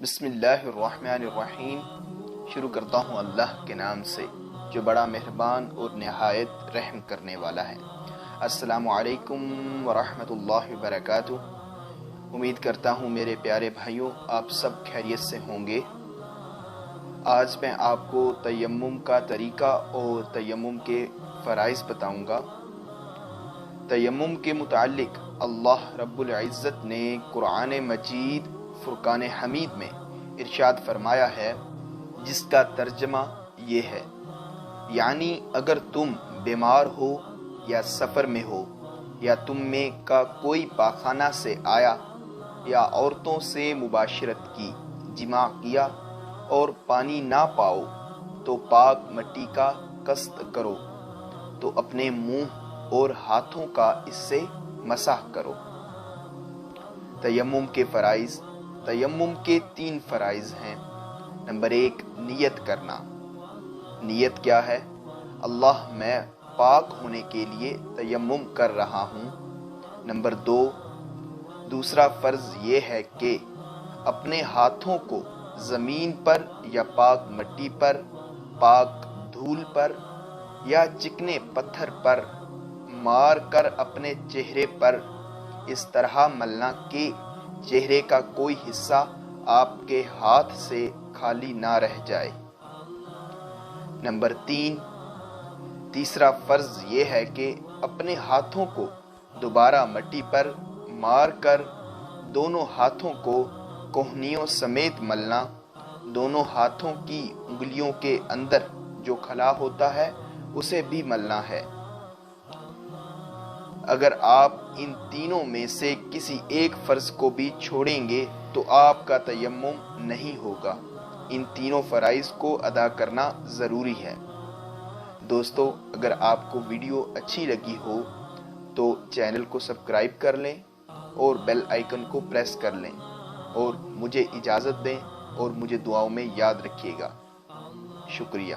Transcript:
بسم اللہ الرحمن الرحیم۔ شروع کرتا ہوں اللہ کے نام سے جو بڑا مہربان اور نہایت رحم کرنے والا ہے۔ السلام علیکم ورحمۃ اللہ وبرکاتہ۔ امید کرتا ہوں میرے پیارے بھائیوں آپ سب خیریت سے ہوں گے۔ آج میں آپ کو تیمم کا طریقہ اور تیمم کے فرائض بتاؤں گا۔ تیمم کے متعلق اللہ رب العزت نے قرآن مجید فرقان حمید میں ارشاد فرمایا ہے، جس کا ترجمہ یہ ہے، یعنی اگر تم بیمار ہو یا سفر میں ہو یا تم میں کا کوئی پاخانہ سے آیا یا عورتوں سے مباشرت کی، جماع کیا اور پانی نہ پاؤ تو پاک مٹی کا قصد کرو تو اپنے منہ اور ہاتھوں کا اس سے مسح کرو۔ تیمم کے فرائض۔ تیمم کے 3 فرائض ہیں۔ نمبر 1، نیت کرنا۔ نیت کیا ہے؟ اللہ میں پاک ہونے کے لیے تیمم کر رہا ہوں۔ نمبر 2، دوسرا فرض یہ ہے کہ اپنے ہاتھوں کو زمین پر یا پاک مٹی پر، پاک دھول پر یا چکنے پتھر پر مار کر اپنے چہرے پر اس طرح ملنا کہ چہرے کا کوئی حصہ آپ کے ہاتھ سے خالی نہ رہ جائے۔ نمبر 3، تیسرا فرض یہ ہے کہ اپنے ہاتھوں کو دوبارہ مٹی پر مار کر دونوں ہاتھوں کو کوہنیوں سمیت ملنا، دونوں ہاتھوں کی انگلیوں کے اندر جو خلا ہوتا ہے اسے بھی ملنا ہے۔ اگر آپ ان تینوں میں سے کسی ایک فرض کو بھی چھوڑیں گے تو آپ کا تیمم نہیں ہوگا۔ ان تینوں فرائض کو ادا کرنا ضروری ہے۔ دوستو، اگر آپ کو ویڈیو اچھی لگی ہو تو چینل کو سبسکرائب کر لیں اور بیل آئیکن کو پریس کر لیں اور مجھے اجازت دیں اور مجھے دعاؤں میں یاد رکھیے گا۔ شکریہ۔